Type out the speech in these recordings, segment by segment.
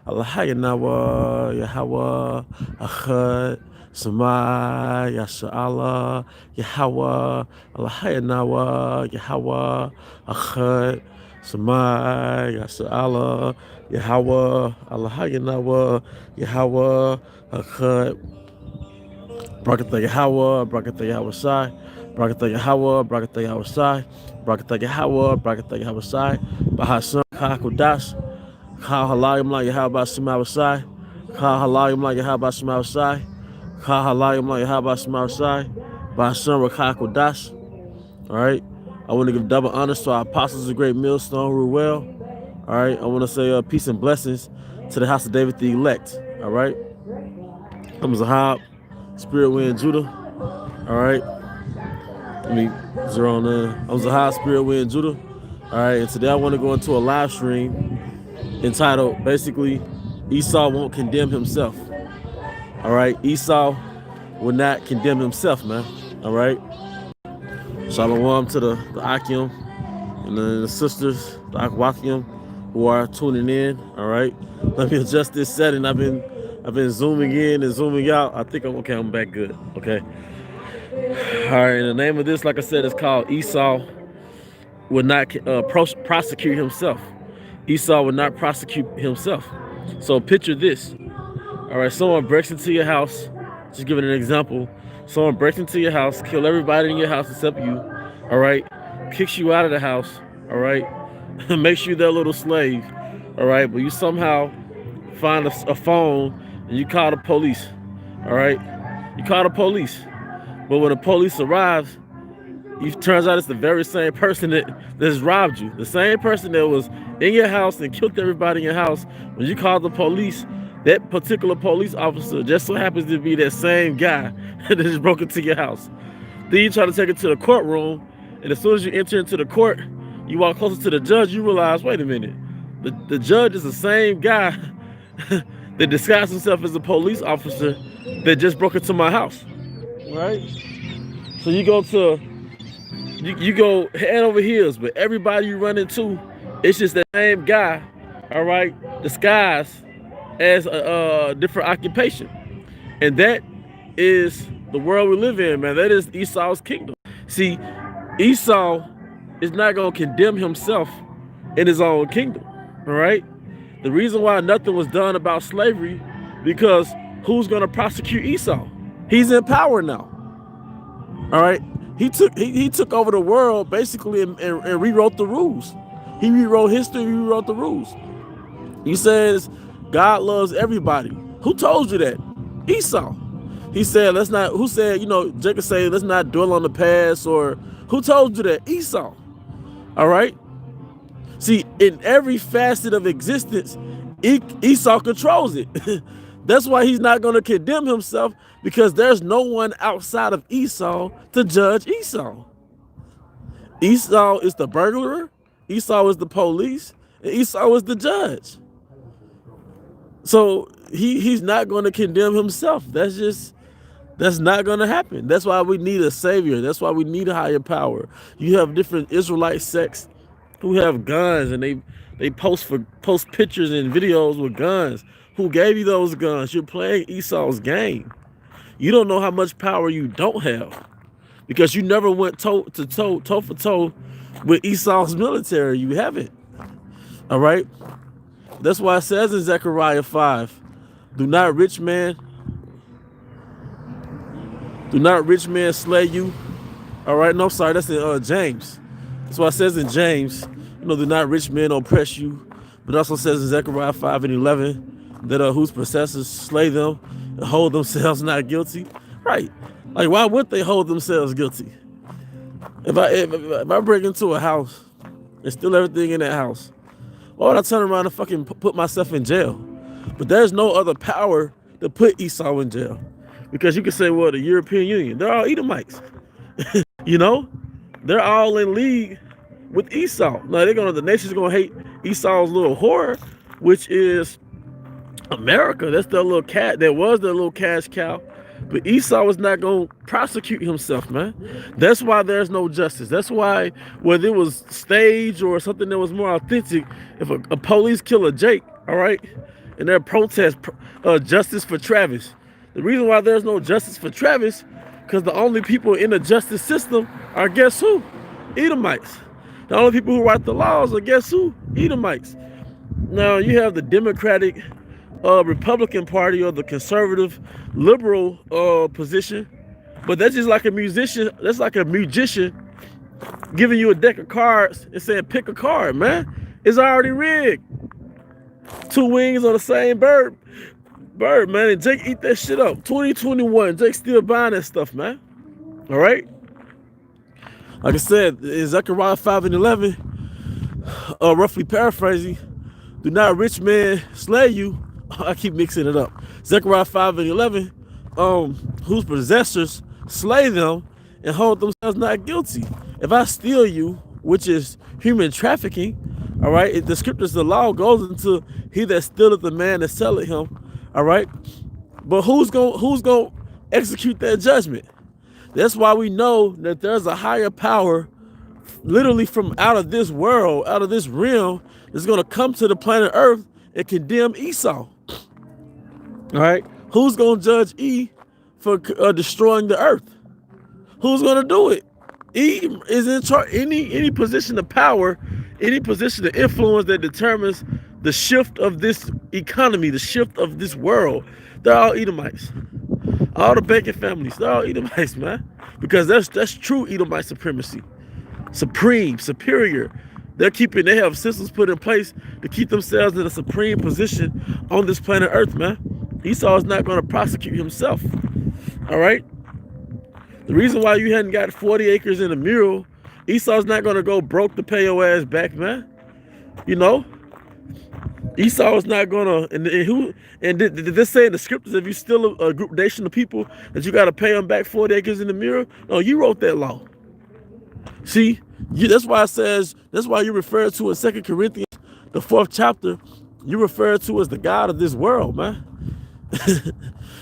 Allah Yahweh, Yahweh, Ahad, Sama, Yasha Allah, Yahweh, Allah Yahweh, Yahweh, Ahad, Sama, Yasha Allah, Yahweh, Allah Yahweh, Yahweh, Ahad, Brakatha Yahweh, Brakatha Yahweh Sai, Brakatha Yahweh, Brakatha Yahweh Sai, Brakatha Yahweh, Brakatha Yahweh Sai, Bahasam Kakudash, Ka Halayim La Yahweh Shema Sai, Ka Halayim La Yahweh Shema Sai, Ka Halayim La Yahweh Shema Sai, Bahasam Kakudash. All right. I want to give double honors to our apostles of great millstone, Ruel. All right. I want to say peace and blessings to the house of David the elect. All right. I'm Zahab, Spirit Wind Judah. All right. Let me zero on in. I'm Zahab, Spirit Wind Judah. All right. And today I want to go into a live stream entitled basically Esau won't condemn himself. All right. Esau will not condemn himself, man. All right. Shalom to the Akim and the sisters, the Akwakim, who are tuning in. All right. Let me adjust this setting. I've been zooming in and zooming out. I think I'm okay. I'm back good. Okay. All right. And the name of this, like I said, is called Esau would not prosecute himself. Esau would not prosecute himself. So picture this. All right. Someone breaks into your house. Just giving an example. Someone breaks into your house, kill everybody in your house except you. All right. Kicks you out of the house. All right. Makes you their little slave. All right. But you somehow find a phone and you call the police. All right. You call the police. But when the police arrives, it turns out it's the very same person that has robbed you. The same person that was in your house and killed everybody in your house. When you call the police, that particular police officer just so happens to be that same guy that just broke into your house. Then you try to take it to the courtroom, and as soon as you enter into the court, you walk closer to the judge, you realize, wait a minute, the judge is the same guy that disguised himself as a police officer that just broke into my house, right? So you go head over heels, but everybody you run into, it's just that same guy, all right, disguised as a different occupation. And that is the world we live in, man. That is Esau's kingdom. See, Esau is not going to condemn himself in his own kingdom, all right? The reason why nothing was done about slavery, because who's going to prosecute Esau? He's in power now, all right? He took over the world basically and rewrote the rules. He rewrote history, rewrote the rules. He says God loves everybody. Who told you that? Esau. He said, let's not, who said, Jacob said, let's not dwell on the past, or who told you that? Esau. All right. See, in every facet of existence, Esau controls it. That's why he's not going to condemn himself, because there's no one outside of Esau to judge Esau. Esau is the burglar. Esau is the police. And Esau is the judge. So he's not going to condemn himself. That's not going to happen. That's why we need a savior. That's why we need a higher power. You have different Israelite sects who have guns, and they post pictures and videos with guns. Who gave you those guns? You're playing Esau's game. You don't know how much power you don't have, because you never went toe for toe with Esau's military. You haven't. All right. That's why it says in Zechariah 5, do not rich man slay you. All right, no, sorry, that's in James. That's why it says in James, do not rich men oppress you. But it also says in Zechariah 5 and 11 that whose possessors slay them and hold themselves not guilty. Right. Like, why would they hold themselves guilty? If I break into a house and steal everything in that house, why would I turn around and fucking put myself in jail? But there's no other power to put Esau in jail. Because you can say, well, the European Union, they're all Edomites. They're all in league with Esau. Now the nation's gonna hate Esau's little whore, which is America. That's their little cat. That was their little cash cow. But Esau is not gonna prosecute himself, man. That's why there's no justice. That's why whether it was staged or something that was more authentic, if a police kill a Jake, all right, and they're protest justice for Travis. The reason why there's no justice for Travis, because the only people in the justice system are, guess who? Edomites. The only people who write the laws are, guess who? Edomites. Now you have the Democratic Republican Party or the conservative liberal position, but that's just like a musician. That's like a magician giving you a deck of cards and saying, pick a card, man. It's already rigged. Two wings on the same bird, man. And Jake eat that shit up. 2021, Jake still buying that stuff, man. All right. Like I said, in Zechariah 5:11, roughly paraphrasing, do not rich man slay you. I keep mixing it up. Zechariah 5:11, whose possessors slay them and hold themselves not guilty. If I steal you, which is human trafficking, all right, the scriptures, the law goes into he that stealeth the man that selleth him, all right. But who's gonna execute that judgment? That's why we know that there's a higher power, literally from out of this world, out of this realm, that's gonna come to the planet Earth and condemn Esau. All right, who's gonna judge E for destroying the earth? Who's gonna do it? E is in charge. Any position of power, any position of influence that determines the shift of this economy, the shift of this world, they're all Edomites. All the banking families, they're all Edomites, man. Because that's true Edomite supremacy. Supreme, superior. They have systems put in place to keep themselves in a supreme position on this planet Earth, man. Esau is not going to prosecute himself. All right? The reason why you hadn't got 40 acres in a mural, Esau's not going to go broke to pay your ass back, man. You know? Esau is not going to, and did this say in the scriptures, if you still a group nation of people, that you got to pay them back 40 acres in the mural? No, you wrote that law. See, that's why it says, that's why you refer to in 2 Corinthians, the 4th chapter, you refer to as the God of this world, man.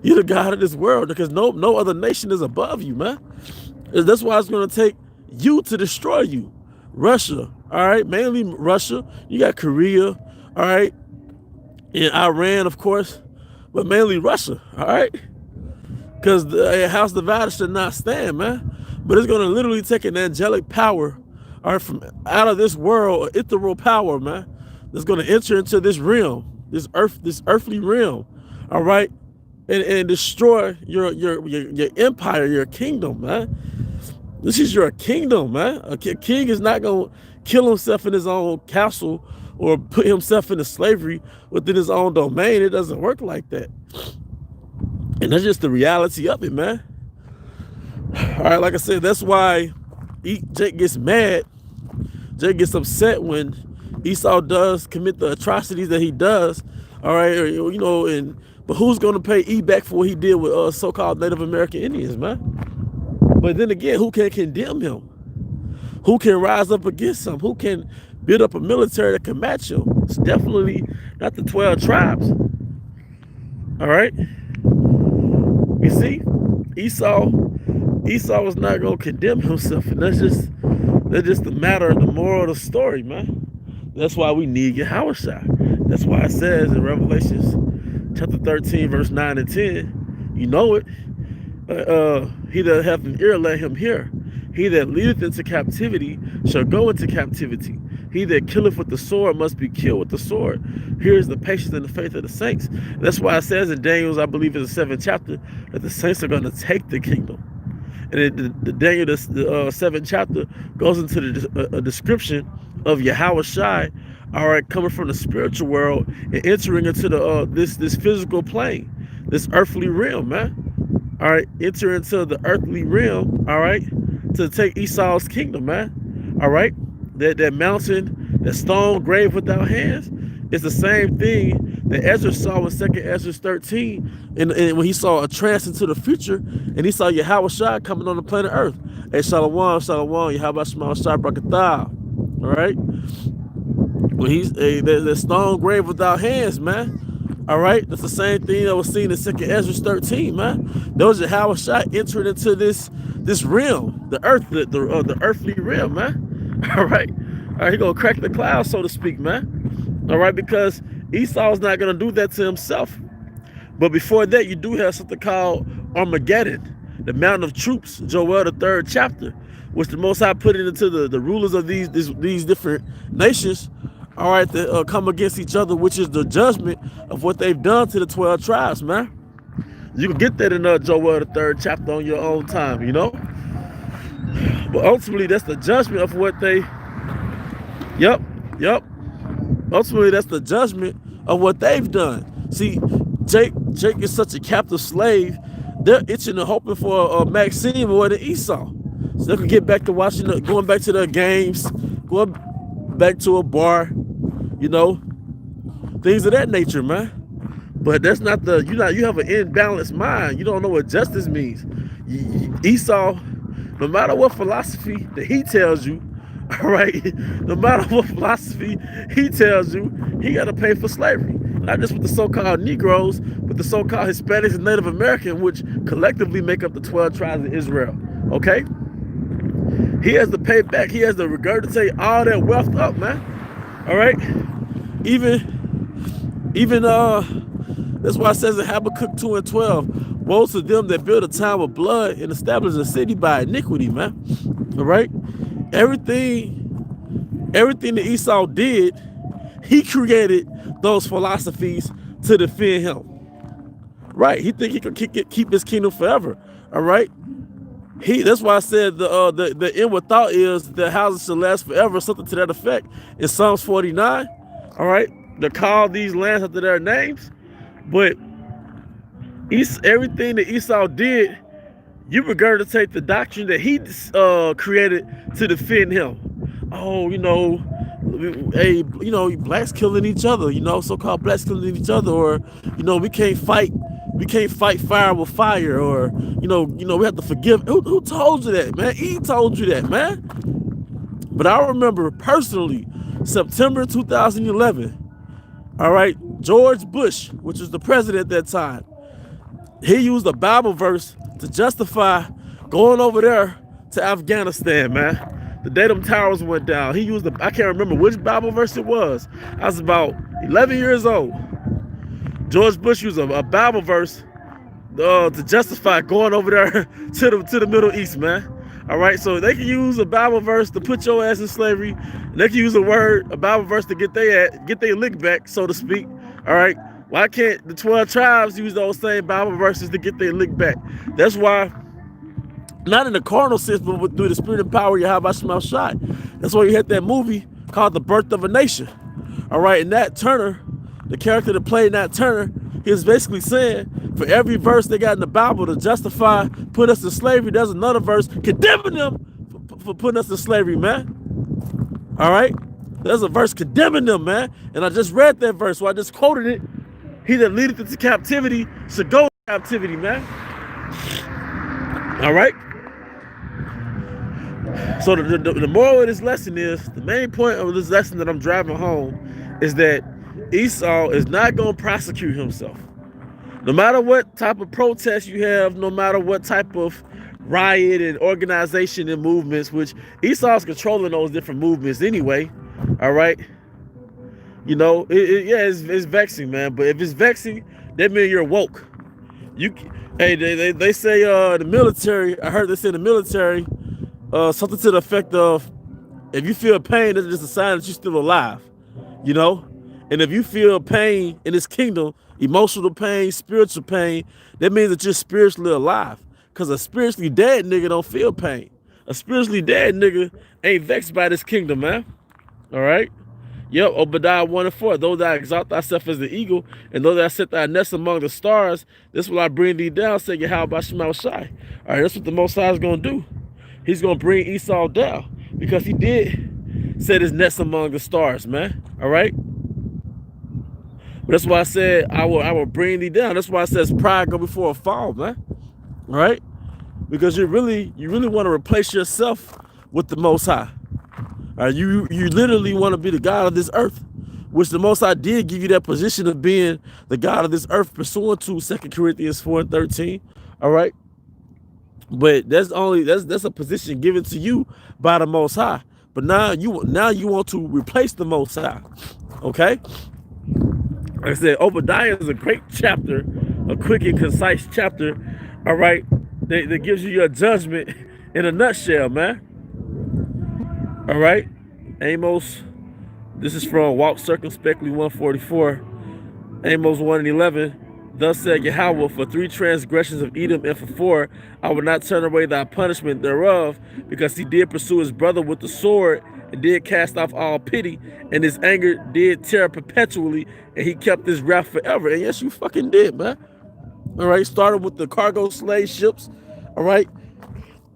You're the God of this world because no other nation is above you, man. That's why it's going to take you to destroy you. Russia, all right, mainly Russia. You got Korea, all right, and Iran, of course, but mainly Russia, all right? Because the house divided should not stand, man. But it's going to literally take an angelic power, all right, from out of this world, ethereal power, man, that's going to enter into this realm, this earthly realm, all right, and destroy your empire, your kingdom, man. This is your kingdom, man. A king is not going to kill himself in his own castle or put himself into slavery within his own domain. It doesn't work like that. And that's just the reality of it, man. All right, like I said, that's why Jake gets mad. Jake gets upset when Esau does commit the atrocities that he does. All right, or, you know, but who's going to pay E back for what he did with so-called Native American Indians, man? But then again, who can condemn him? Who can rise up against him? Who can build up a military that can match him? It's definitely not the 12 tribes. All right? You see, Esau was not going to condemn himself, and that's just the matter of the moral of the story, man. That's why we need Yahushua. That's why it says in Revelation chapter 13, verse 9 and 10, you know it. He that hath an ear, let him hear. He that leadeth into captivity shall go into captivity. He that killeth with the sword must be killed with the sword. Here is the patience and the faith of the saints. That's why it says in Daniel, I believe in the 7th chapter, that the saints are going to take the kingdom. And the Daniel, the 7th chapter, goes into the description of Yahushua, all right, coming from the spiritual world and entering into the this physical plane, this earthly realm, man. All right, enter into the earthly realm, all right, to take Esau's kingdom, man. All right, that mountain, that stone grave without hands, is the same thing that Ezra saw in 2nd Ezra 13, and when he saw a trance into the future, and he saw Yahushua coming on the planet Earth. Hey, Shalom, Shalom, Yahweh Shema Shai Brakatah. All right, when the stone grave without hands, man. All right, that's the same thing that was seen in 2nd Ezra 13, man. That was Yahushua entering into this realm, the earth, the earthly realm, man. All right, he gonna crack the clouds, so to speak, man. All right, because Esau's not going to do that to himself. But before that, you do have something called Armageddon, the mountain of troops, Joel, the 3rd chapter, which the Most High put it into the rulers of these different nations, all right, to come against each other, which is the judgment of what they've done to the 12 tribes, man. You can get that in Joel, the 3rd chapter on your own time, you know? But ultimately, that's the judgment of what they, yep. Ultimately, that's the judgment of what they've done. See, Jake is such a captive slave. They're itching and hoping for Maxine more than Esau, so they can get back to watching, going back to their games, going back to a bar, you know, things of that nature, man. But that's not the, you have an imbalanced mind. You don't know what justice means. Esau, no matter what philosophy that he tells you, all right, no matter what philosophy he tells you, he got to pay for slavery. Not just with the so-called Negroes, but the so-called Hispanics and Native Americans, which collectively make up the 12 tribes of Israel, okay? He has to pay back. He has to regurgitate all that wealth up, man, all right? Even that's why it says in Habakkuk 2:12, woe to them that build a town with blood and establish a city by iniquity, man, all right? Everything that Esau did, he created those philosophies to defend him. Right? He think he could keep his kingdom forever. All right. That's why I said the inward thought is the houses shall last forever, something to that effect. In Psalms 49, all right, they call these lands after their names, but everything that Esau did, you regurgitate the doctrine that he created to defend him. Oh, hey, blacks killing each other, so-called blacks killing each other, or, we can't fight fire with fire, or, we have to forgive. Who told you that, man? He told you that, man. But I remember personally, September 2011, all right, George Bush, which was the president at that time, he used a Bible verse to justify going over there to Afghanistan, man. The day them towers went down, he used I can't remember which Bible verse it was. I was about 11 years old. George Bush used a Bible verse to justify going over there to the Middle East, man. All right, so they can use a Bible verse to put your ass in slavery, and they can use a Bible verse to get their lick back, so to speak. All right, why can't the 12 tribes use those same Bible verses to get their lick back? That's why, not in the carnal sense, but through the spirit and power, Yahweh Shema Shai. That's why you had that movie called The Birth of a Nation. All right, and Nat Turner, the character that played Nat Turner, he was basically saying, for every verse they got in the Bible to justify put us in slavery, there's another verse condemning them for putting us in slavery, man. All right? There's a verse condemning them, man. And I just read that verse, so I just quoted it. He that leadeth into captivity should go into captivity, man. All right? So the moral of this lesson is, the main point of this lesson that I'm driving home is that Esau is not going to prosecute himself. No matter what type of protest you have, no matter what type of riot and organization and movements, which Esau's controlling those different movements anyway, all right? It's vexing, man. But if it's vexing, that means you're woke. They say the military, I heard they say the military, something to the effect of, if you feel pain, that's just a sign that you're still alive, And if you feel pain in this kingdom, emotional pain, spiritual pain, that means that you're spiritually alive. Because a spiritually dead nigga don't feel pain. A spiritually dead nigga ain't vexed by this kingdom, man. All right? Yep, Obadiah 1:4. Those that exalt thyself as the eagle, and those that set thy nest among the stars, this will I bring thee down, say Yahweh Shema Shai. All right, that's what the Most High is going to do. He's going to bring Esau down, because he did set his nest among the stars, man. All right? But that's why I said I will bring thee down. That's why it says pride go before a fall, man. All right? Because you really want to replace yourself with the Most High. All right? You literally want to be the God of this earth, which the Most High did give you that position of being the God of this earth, pursuant to 2 Corinthians 4:13. All right? But that's a position given to you by the Most High. But now you want to replace the Most High. Okay? Like I said, Obadiah is a great chapter, a quick and concise chapter, all right, that gives you your judgment in a nutshell, man. All right, Amos, this is from Walk Circumspectly 144, Amos 1 and 11. Thus said Yahweh, for 3 transgressions of Edom and for 4, I will not turn away thy punishment thereof, because he did pursue his brother with the sword, and did cast off all pity, and his anger did tear perpetually, and he kept his wrath forever. And yes, you fucking did, man. All right, started with the cargo slave ships, all right,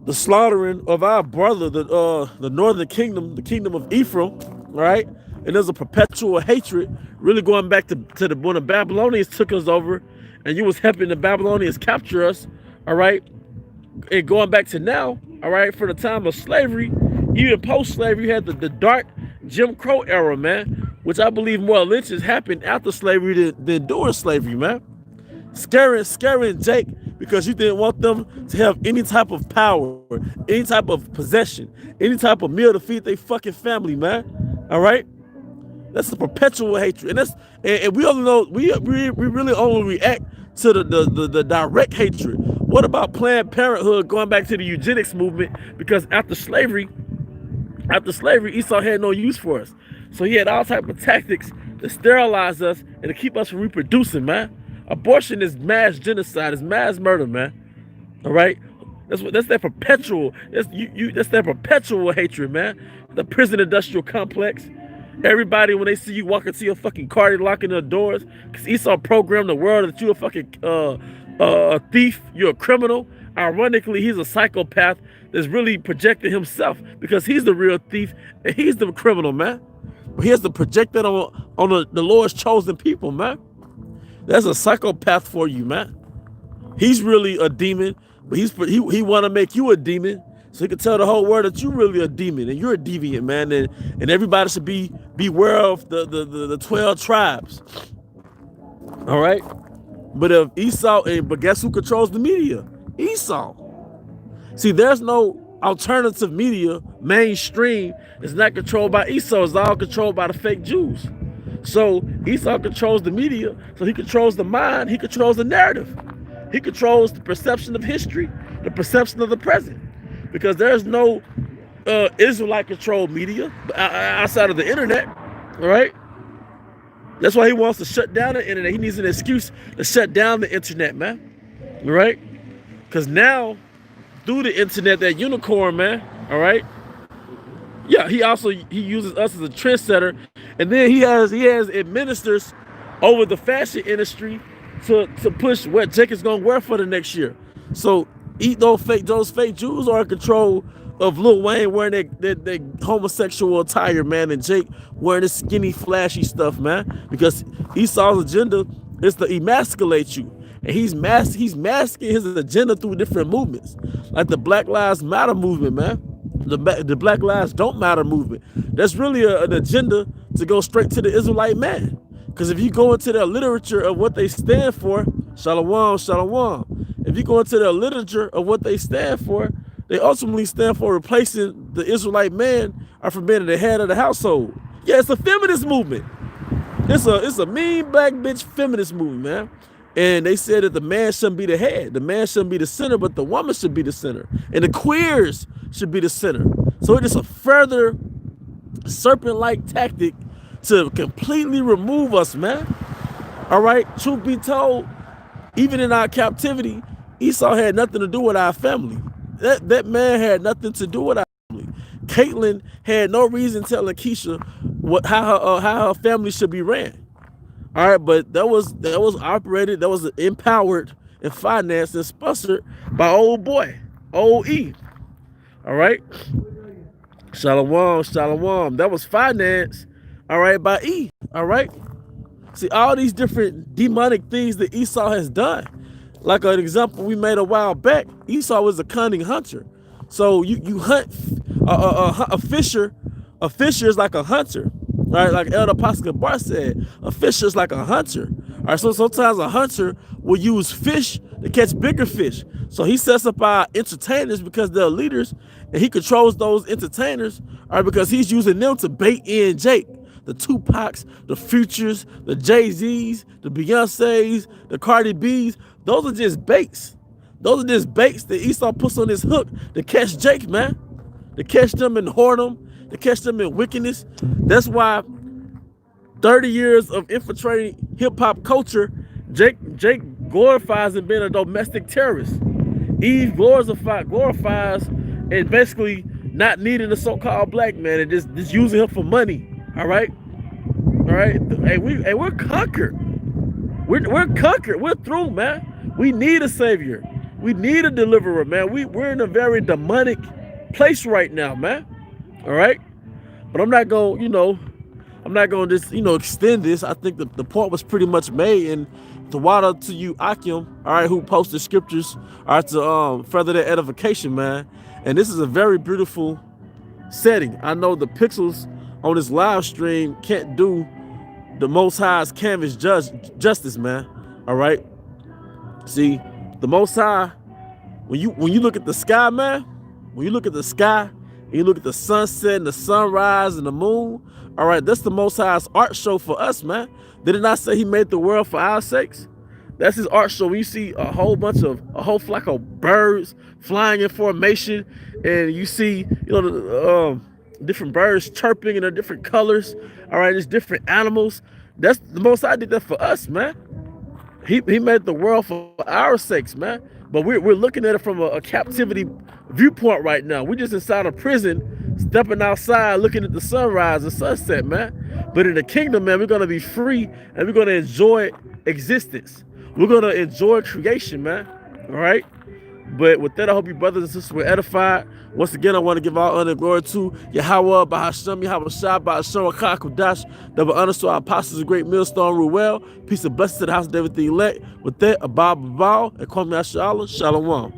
the slaughtering of our brother, the northern kingdom, the kingdom of Ephraim, all right, and there's a perpetual hatred, really going back to the when the Babylonians took us over, and you was helping the Babylonians capture us, all right, and going back to now, all right, for the time of slavery, even post-slavery, you had the dark Jim Crow era, man, which I believe more lynchings happened after slavery than during slavery, man. Scaring Jake because you didn't want them to have any type of power, any type of possession, any type of meal to feed their fucking family, man. All right, that's a perpetual hatred, and we only know we really only react to the direct hatred. What about Planned Parenthood going back to the eugenics movement? Because after slavery, Esau had no use for us, so he had all type of tactics to sterilize us and to keep us from reproducing, man. Abortion is mass genocide, is mass murder, man. All right, that's that perpetual. That's that perpetual hatred, man. The prison industrial complex. Everybody, when they see you walk into your fucking car, they locking their doors because Esau programmed the world that you're a fucking a thief, you're a criminal. Ironically, he's a psychopath that's really projecting himself because he's the real thief and he's the criminal, man. But he has to project that on the Lord's chosen people, man. That's a psychopath for you, man. He's really a demon, but he want to make you a demon so he can tell the whole world that you're really a demon and you're a deviant, man. And everybody should beware of the 12 tribes. All right? But if Esau, but guess who controls the media? Esau. See, there's no alternative media, mainstream. It's not controlled by Esau. It's all controlled by the fake Jews. So Esau controls the media, so he controls the mind, he controls the narrative. He controls the perception of history, the perception of the present. Because there's no Israelite-controlled media outside of the internet, all right? That's why he wants to shut down the internet. He needs an excuse to shut down the internet, man, all right? Because now, through the internet, that unicorn, man, all right? Yeah, he uses us as a trendsetter, and then he has administers over the fashion industry to push what Jake is gonna wear for the next year. So those fake Jews are in control of Lil Wayne wearing their homosexual attire, man, and Jake wearing this skinny, flashy stuff, man. Because Esau's agenda is to emasculate you, and he's masking his agenda through different movements, like the Black Lives Matter movement, man. The Black Lives Don't Matter movement. That's really an agenda to go straight to the Israelite man. Because if you go into their literature of what they stand for, shalom, shalom. If you go into their literature of what they stand for, they ultimately stand for replacing the Israelite man or for being the head of the household. Yeah, it's a feminist movement. It's a mean black bitch feminist movement, man. And they said that the man shouldn't be the head. The man shouldn't be the center, but the woman should be the center. And the queers should be the center. So it is a further serpent-like tactic to completely remove us, man. All right? Truth be told, even in our captivity, Esau had nothing to do with our family. That man had nothing to do with our family. Caitlyn had no reason telling Keisha how her family should be ran. All right, but that was operated, that was empowered and financed and sponsored by old E. All right, shalom, shalom. That was financed, all right, by E. All right. See, all these different demonic things that Esau has done. Like an example we made a while back, Esau was a cunning hunter. So you hunt a fisher. A fisher is like a hunter. Right, like Elder Pascal Bar said, a fisher is like a hunter. All right, so sometimes a hunter will use fish to catch bigger fish. So he sets up our entertainers because they're leaders, and he controls those entertainers, all right, because he's using them to bait in Jake, the Tupacs, the Futures, the Jay-Z's, the Beyoncé's, the Cardi B's. Those are just baits. Those are just baits that Esau puts on his hook to catch Jake, man. To catch them in whoredom, to catch them in wickedness. That's why 30 years of infiltrating hip-hop culture, Jake glorifies in being a domestic terrorist. Eve glorifies and basically not needing a so-called black man and just using him for money. All right? All right? Hey, we're conquered. We're conquered. We're through, man. We need a savior. We need a deliverer, man. We're in a very demonic place right now, man. All right? But I'm not going, I'm not going to just, extend this. I think the point was pretty much made. And to water to you, Akim, all right, who posted scriptures, all right, to further their edification, man. And this is a very beautiful setting. I know the pixels on this live stream can't do the Most High's canvas justice, man. All right. See, the Most High, when you look at the sky, man, when you look at the sky, and you look at the sunset and the sunrise and the moon, all right, that's the Most High's art show for us, man. Did it not say he made the world for our sakes? That's his art show. When you see a whole flock of birds flying in formation, and you see, the different birds chirping in their different colors. All right, there's different animals. That's the Most High did that for us, man. He made the world for our sakes, man. But we're looking at it from a captivity viewpoint right now. We're just inside a prison, stepping outside, looking at the sunrise and sunset, man. But in the kingdom, man, we're gonna be free and we're gonna enjoy existence. We're gonna enjoy creation, man. All right. But with that, I hope you brothers and sisters were edified. Once again, I want to give all honor and glory to Yahweh, Bahasham, Yahweh Shah, Bahasham, Akah, Kudash, double honors to our apostles, a great millstone, Ruel. Peace and blessings to the house of David the elect. With that, Abba, and Kwame Ashala, Shalom.